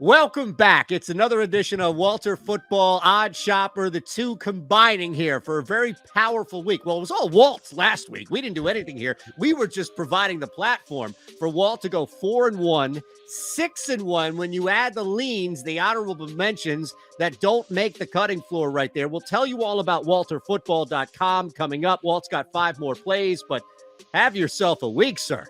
Welcome back. It's another edition of Walter Football, OddsShopper, the two combining here for a very powerful week. Well, it was all Walt last week. We didn't do anything here. We were just providing the platform for Walt to go 4-1, 6-1. When you add the leans, the honorable mentions that don't make the cutting floor right there. We'll tell you all about WalterFootball.com coming up. Walt's got 5 more plays, but have yourself a week, sir.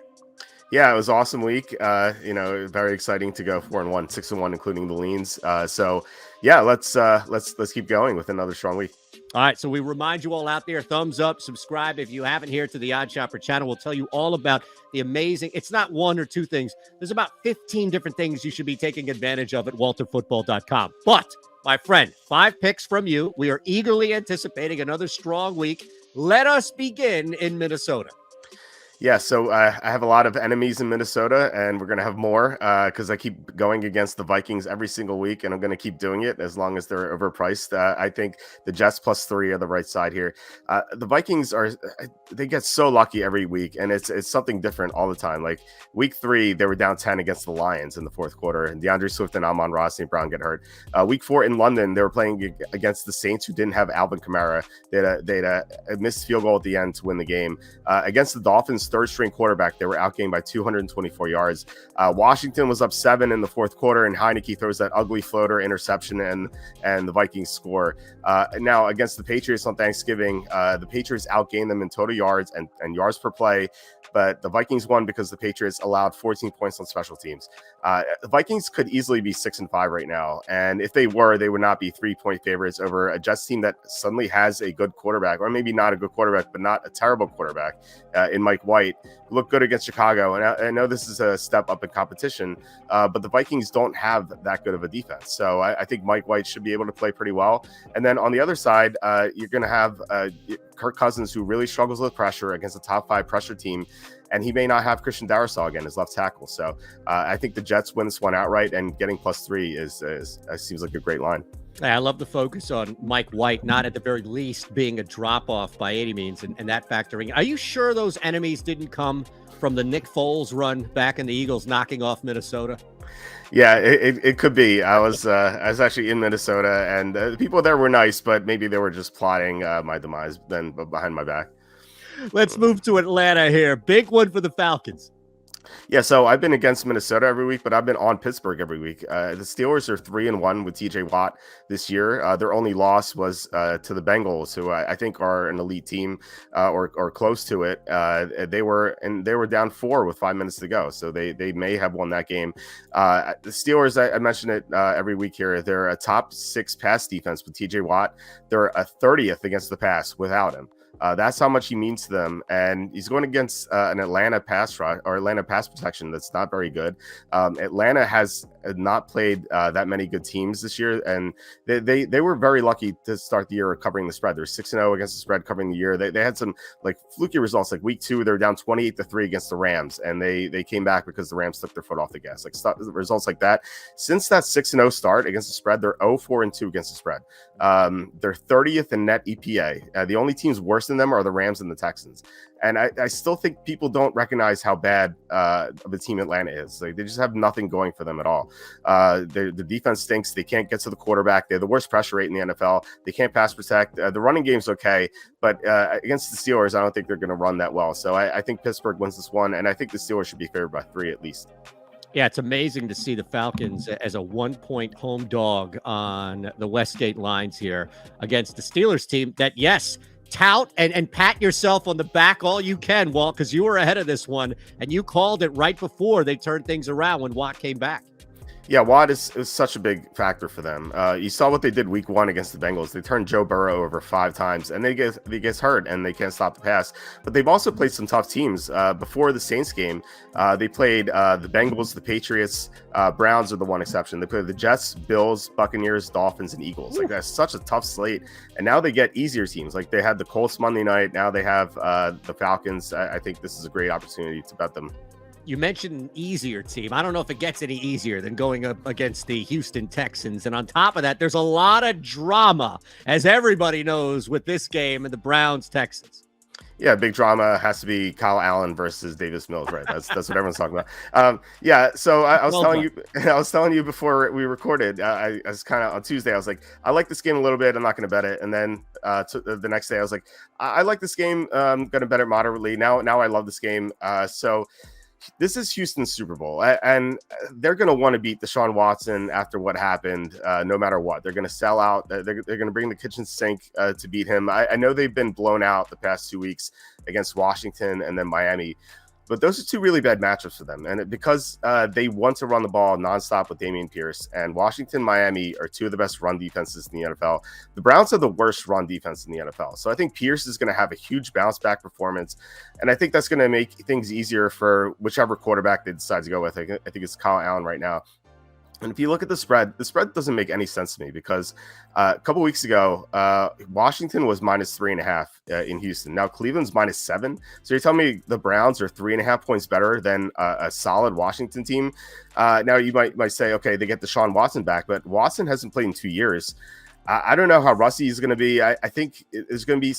Yeah, it was an awesome week. Very exciting to go 4-1, 6-1, including the leans. Let's keep going with another strong week. All right, so we remind you all out there, thumbs up, subscribe if you haven't here to the OddsShopper channel. We'll tell you all about the amazing, it's not one or two things. There's about 15 different things you should be taking advantage of at WalterFootball.com. But, my friend, 5 picks from you. We are eagerly anticipating another strong week. Let us begin in Minnesota. Yeah, so I have a lot of enemies in Minnesota, and we're going to have more because I keep going against the Vikings every single week, and I'm going to keep doing it as long as they're overpriced. I think the Jets +3 are the right side here. The Vikings they get so lucky every week, and it's something different all the time. Like week 3, they were down 10 against the Lions in the fourth quarter, and DeAndre Swift and Amon-Ra St. Brown get hurt. Week 4 in London, they were playing against the Saints, who didn't have Alvin Kamara. They had a missed field goal at the end to win the game. Against the Dolphins, third-string quarterback, they were outgained by 224 yards. Washington was up 7 in the fourth quarter, and Heineke throws that ugly floater interception, and the Vikings score. Now, against the Patriots on Thanksgiving, the Patriots outgained them in total yards and yards per play, but the Vikings won because the Patriots allowed 14 points on special teams. The Vikings could easily be 6-5 right now, and if they were, they would not be 3-point favorites over a Jets team that suddenly has a good quarterback, or maybe not a good quarterback, but not a terrible quarterback in Mike White, who looked good against Chicago. And I know this is a step up in competition, but the Vikings don't have that good of a defense. So I think Mike White should be able to play pretty well. And then on the other side, you're going to have Kirk Cousins, who really struggles with pressure against a top 5 pressure team. And he may not have Christian Darrisaw again as left tackle. So I think the Jets win this one outright, and getting +3 seems like a great line. I love the focus on Mike White, not at the very least being a drop-off by any means, and that factoring. Are you sure those enemies didn't come from the Nick Foles run back in the Eagles knocking off Minnesota? Yeah, it could be. I was actually in Minnesota, and the people there were nice, but maybe they were just plotting my demise then behind my back. Let's move to Atlanta here. Big one for the Falcons. Yeah, so I've been against Minnesota every week, but I've been on Pittsburgh every week. The Steelers are 3-1 with TJ Watt this year. Their only loss was to the Bengals, who I think are an elite team or close to it. They were down 4 with 5 minutes to go, so they may have won that game. The Steelers, I mention it every week here. They're a top 6 pass defense with TJ Watt. They're a 30th against the pass without him. That's how much he means to them, and he's going against an Atlanta pass rush or Atlanta pass protection that's not very good. Atlanta has not played that many good teams this year, and they were very lucky to start the year covering the spread. They're 6-0 against the spread covering the year. They had some like fluky results, like week 2 they were down 28-3 against the Rams, and they came back because the Rams took their foot off the gas. Like results like that. Since that 6-0 start against the spread, they're 0-4-2 against the spread. They're 30th in net EPA. The only teams worse than them are the Rams and the Texans. And I still think people don't recognize how bad of a team Atlanta is. Like, they just have nothing going for them at all. The defense stinks. They can't get to the quarterback. They have the worst pressure rate in the NFL. They can't pass protect. The running game's okay, but against the Steelers, I don't think they're going to run that well. So I think Pittsburgh wins this one, and I think the Steelers should be favored by 3 at least. Yeah, it's amazing to see the Falcons as a 1-point home dog on the Westgate lines here against the Steelers team that, yes, tout and pat yourself on the back all you can, Walt, because you were ahead of this one, and you called it right before they turned things around when Watt came back. Yeah, Watt is such a big factor for them. You saw what they did week 1 against the Bengals. They turned Joe Burrow over 5 times, and they get hurt, and they can't stop the pass. But they've also played some tough teams. Before the Saints game, they played the Bengals, the Patriots, Browns are the one exception. They played the Jets, Bills, Buccaneers, Dolphins, and Eagles. Like, that's such a tough slate. And now they get easier teams. Like, they had the Colts Monday night. Now they have the Falcons. I think this is a great opportunity to bet them. You mentioned an easier team. I don't know if it gets any easier than going up against the Houston Texans. And on top of that, there's a lot of drama, as everybody knows, with this game and the Browns-Texans. Yeah, big drama has to be Kyle Allen versus Davis Mills, right? That's what everyone's talking about. Yeah, so I was Well telling done. you, I was telling you before we recorded. I was kind of on Tuesday. I was like, I like this game a little bit. I'm not going to bet it. And then the next day, I was like, I like this game. I'm going to bet it moderately. Now I love this game. So this is Houston's Super Bowl, and they're going to want to beat Deshaun Watson after what happened, no matter what. They're going to sell out. They're going to bring the kitchen sink to beat him. I know they've been blown out the past 2 weeks against Washington and then Miami, but those are two really bad matchups for them. And because they want to run the ball nonstop with Dameon Pierce, and Washington, Miami are two of the best run defenses in the NFL. The Browns are the worst run defense in the NFL. So I think Pierce is going to have a huge bounce back performance. And I think that's going to make things easier for whichever quarterback they decide to go with. I think it's Kyle Allen right now. And if you look at the spread doesn't make any sense to me because a couple weeks ago, Washington was -3.5 in Houston. Now Cleveland's -7. So you're telling me the Browns are 3.5 points better than a solid Washington team. Now you might say, okay, they get Deshaun Watson back, but Watson hasn't played in 2 years. I don't know how rusty he's going to be. I think there's going to be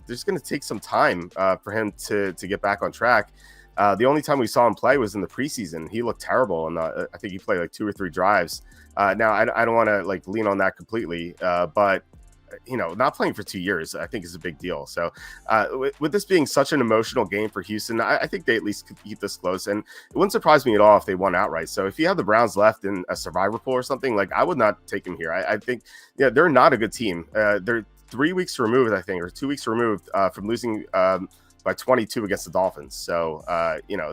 there's going to take some time for him to get back on track. The only time we saw him play was in the preseason. He looked terrible, and I think he played like 2 or 3 drives. Now I don't want to like lean on that completely, but not playing for 2 years, I think is a big deal. So with this being such an emotional game for Houston, I think they at least could keep this close, and it wouldn't surprise me at all if they won outright. So if you have the Browns left in a survivor pool or something, like I would not take them here. I think they're not a good team. They're 3 weeks removed, I think, or 2 weeks removed from losing by 22 against the Dolphins. So,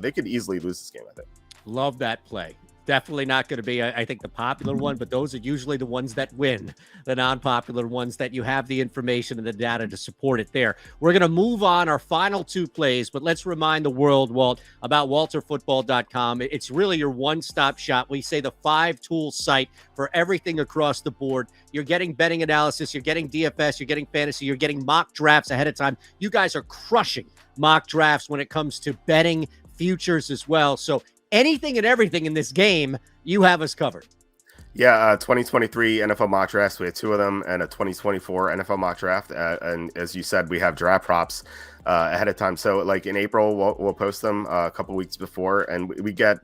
they could easily lose this game, I think. Love that play. Definitely not going to be, I think, the popular one, but those are usually the ones that win, the non-popular ones that you have the information and the data to support it there. We're going to move on our final 2 plays, but let's remind the world, Walt, about WalterFootball.com. It's really your one-stop shop. We say the 5-tool site for everything across the board. You're getting betting analysis, you're getting DFS, you're getting fantasy, you're getting mock drafts ahead of time. You guys are crushing mock drafts when it comes to betting futures as well. So anything and everything in this game, you have us covered. Yeah, 2023 NFL mock drafts. We had 2 of them, and a 2024 NFL mock draft. And as you said, we have draft props ahead of time. So like in April, we'll post them a couple weeks before, and we get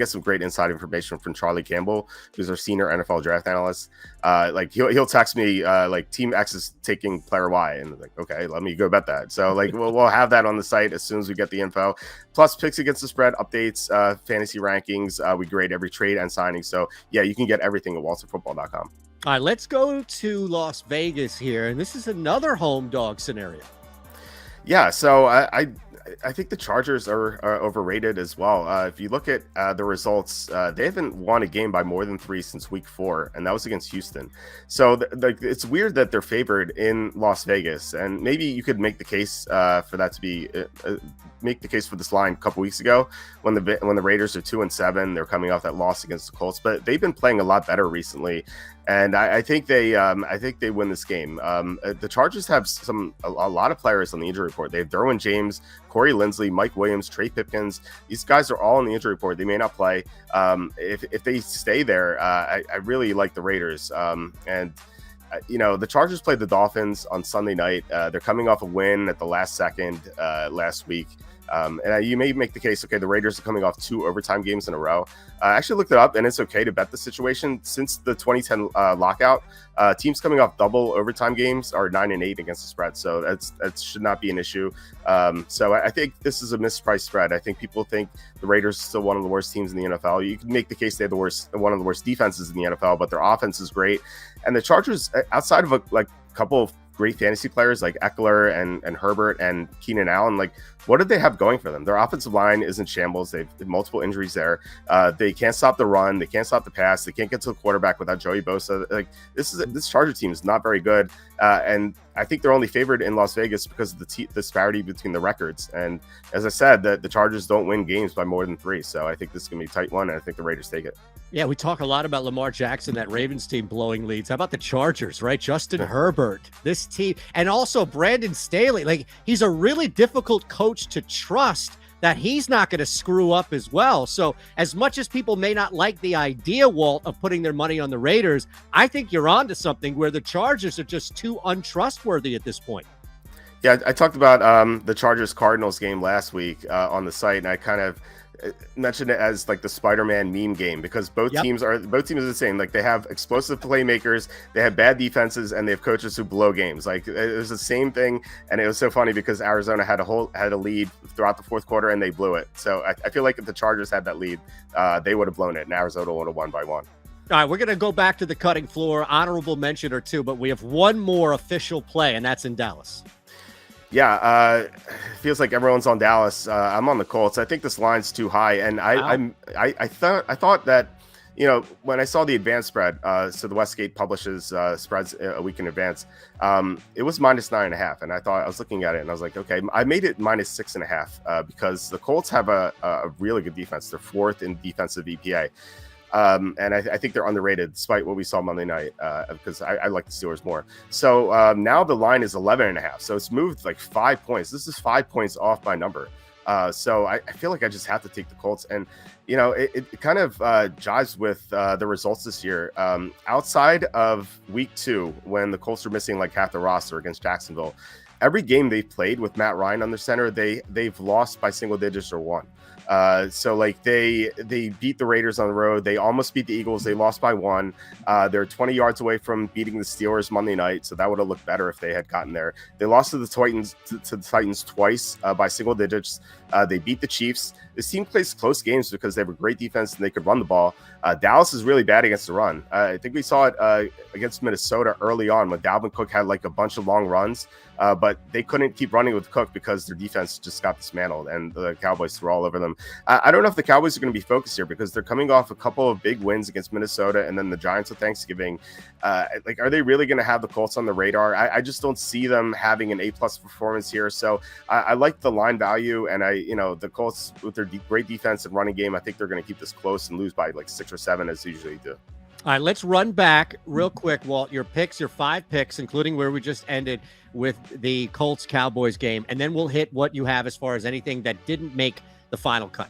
some great inside information from Charlie Campbell, who's our senior NFL draft analyst. Like he'll text me like Team X is taking player Y, and like, okay, let me go bet that. So like we'll have that on the site as soon as we get the info. Plus picks against the spread updates, fantasy rankings. We grade every trade and signing. So yeah, you can get everything at WalterFootball.com. All right, let's go to Las Vegas here, and this is another home dog scenario. Yeah, so I think the Chargers are overrated as well. If you look at the results, they haven't won a game by more than 3 since week 4, and that was against Houston. So it's weird that they're favored in Las Vegas, and maybe you could make the case for that to be make the case for this line a couple weeks ago when the Raiders are 2-7. They're coming off that loss against the Colts, but they've been playing a lot better recently. And I think they win this game. The Chargers have a lot of players on the injury report. They have Derwin James, Corey Linsley, Mike Williams, Trey Pipkins. These guys are all on the injury report. They may not play. If they stay there, I really like the Raiders. The Chargers played the Dolphins on Sunday night. They're coming off a win at the last second last week. And you may make the case, okay, the Raiders are coming off 2 overtime games in a row. I actually looked it up, and it's okay to bet the situation. Since the 2010 lockout, teams coming off double overtime games are 9-8 against the spread. So that should not be an issue. So I think this is a mispriced spread. I think people think the Raiders are still one of the worst teams in the NFL. You can make the case they have one of the worst defenses in the NFL, but their offense is great. And the Chargers, outside of a couple of great fantasy players like Eckler and Herbert and Keenan Allen, like what did they have going for them? Their offensive line is in shambles. They've multiple injuries there. They can't stop the run. They can't stop the pass. They can't get to the quarterback without Joey Bosa. Like this Charger team is not very good. And I think they're only favored in Las Vegas because of the disparity between the records. And as I said, the Chargers don't win games by more than 3. So I think this is going to be a tight one, and I think the Raiders take it. Yeah, we talk a lot about Lamar Jackson, that Ravens team blowing leads. How about the Chargers, right? Justin Herbert, this team, and also Brandon Staley. Like, he's a really difficult coach to trust that he's not going to screw up as well. So as much as people may not like the idea, Walt, of putting their money on the Raiders, I think you're onto something where the Chargers are just too untrustworthy at this point. Yeah, I talked about the Chargers Cardinals game last week on the site, and I kind of mentioned it as like the Spider-Man meme game because both teams are the same. Like they have explosive playmakers, they have bad defenses, and they have coaches who blow games. Like it was the same thing, and it was so funny because Arizona had a lead throughout the fourth quarter and they blew it. So I feel like if the Chargers had that lead, they would have blown it, and Arizona would have won by one. All right, we're going to go back to the cutting floor, honorable mention or two, but we have one more official play, and that's in Dallas. Yeah, it feels like everyone's on Dallas. I'm on the Colts. I think this line's too high, and I thought that, you know, when I saw the advanced spread, so the Westgate publishes spreads a week in advance, it was -9.5, and I was looking at it and I was like, okay, I made it -6.5 because the Colts have a really good defense. They're fourth in defensive EPA. And I think they're underrated despite what we saw Monday night because I like the Steelers more. So now the line is 11.5. So it's moved like 5 points. This is 5 points off my number. So I feel like I just have to take the Colts. And, you know, it kind of jives with the results this year. Outside of week 2, when the Colts were missing like half the roster against Jacksonville, every game they've played with Matt Ryan under center, they've lost by single digits or won. So like they beat the Raiders on the road. They almost beat the Eagles. They lost by 1. They're 20 yards away from beating the Steelers Monday night. So that would have looked better if they had gotten there. They lost to the Titans twice by single digits. They beat the Chiefs. This team plays close games because they have a great defense and they could run the ball. Dallas is really bad against the run. I think we saw it against Minnesota early on when Dalvin Cook had like a bunch of long runs, but they couldn't keep running with Cook because their defense just got dismantled and the Cowboys threw all over them. I don't know if the Cowboys are going to be focused here because they're coming off a couple of big wins against Minnesota and then the Giants at Thanksgiving. Like, are they really going to have the Colts on the radar? I just don't see them having an A+ performance here. So I like the line value, and the Colts with their great defense and running game, I think they're going to keep this close and lose by like 6 or 7 as they usually do. All right, let's run back real quick, Walt. Your 5 picks, including where we just ended with the Colts-Cowboys game, and then we'll hit what you have as far as anything that didn't make the final cut.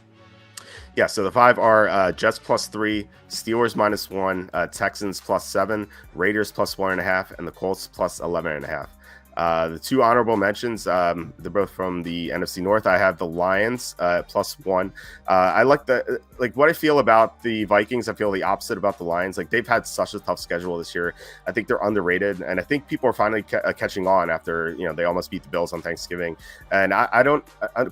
Yeah, so the 5 are Jets +3, Steelers -1, Texans +7, Raiders +1.5, and the Colts +11.5. The 2 honorable mentions, they're both from the NFC North. I have the Lions +1. I like what I feel about the Vikings. I feel the opposite about the Lions. Like, they've had such a tough schedule this year. I think they're underrated, and I think people are finally catching on after they almost beat the Bills on Thanksgiving. And I don't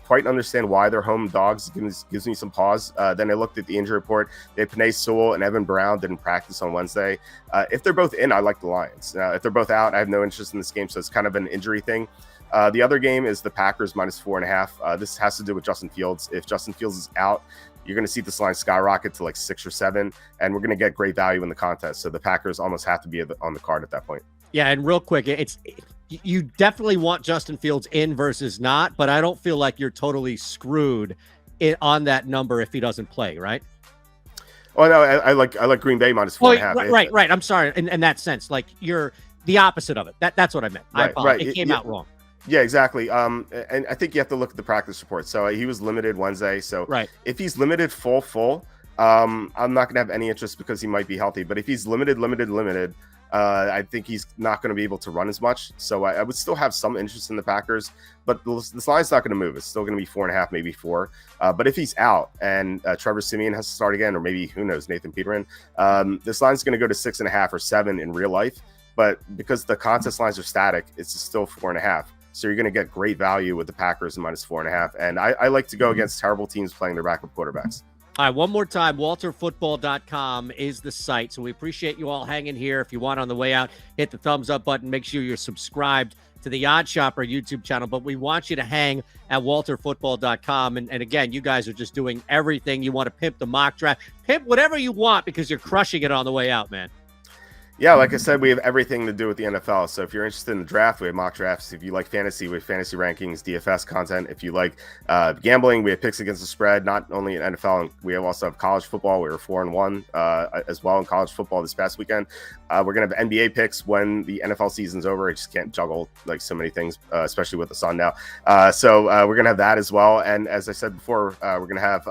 quite understand why they're home dogs. Gives me some pause. Then I looked at the injury report. They had Penei Sewell and Evan Brown didn't practice on Wednesday. If they're both in, I like the Lions. If they're both out, I have no interest in this game. So it's kind of an injury thing. The other game is the Packers -4.5. This has to do with Justin Fields. If Justin Fields is out, you're going to see this line skyrocket to like 6 or 7, and we're going to get great value in the contest. So the Packers almost have to be on the card at that point. Yeah, and real quick, you definitely want Justin Fields in versus not, but I don't feel like you're totally screwed on that number if he doesn't play, right? Oh no, I like Green Bay -4.5. Right. I'm sorry. In that sense, like you're the opposite of it. That's what I meant. I apologize. It came out wrong. Yeah, exactly. And I think you have to look at the practice report. So he was limited Wednesday. So if he's limited full, I'm not going to have any interest because he might be healthy. But if he's limited, I think he's not going to be able to run as much. So I would still have some interest in the Packers. But this line's not going to move. It's still going to be 4.5, maybe 4. But if he's out and Trevor Siemian has to start again, or maybe, who knows, Nathan Peterman, this line's going to go to 6.5 or 7 in real life. But because the contest lines are static, it's still 4.5. So you're going to get great value with the Packers in -4.5. And I like to go against terrible teams playing their backup quarterbacks. All right, one more time, WalterFootball.com is the site. So we appreciate you all hanging here. If you want on the way out, hit the thumbs up button. Make sure you're subscribed to the OddsShopper YouTube channel. But we want you to hang at WalterFootball.com. And again, you guys are just doing everything. You want to pimp the mock draft. Pimp whatever you want because you're crushing it on the way out, man. Yeah, like I said, we have everything to do with the NFL. So if you're interested in the draft, we have mock drafts. If you like fantasy, we have fantasy rankings, DFS content. If you like gambling, we have picks against the spread, not only in NFL. We also have college football. We were 4-1 as well in college football this past weekend. We're going to have NBA picks when the NFL season's over. I just can't juggle like so many things, especially with the sun now. So we're going to have that as well. And as I said before, we're going to have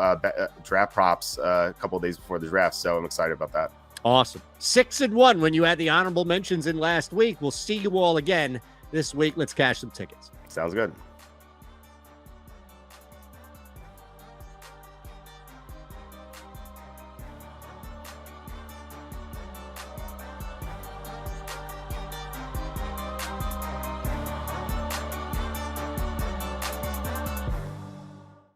draft props a couple of days before the draft. So I'm excited about that. Awesome. 6-1 when you had the honorable mentions in last week. We'll see you all again this week. Let's cash some tickets. Sounds good.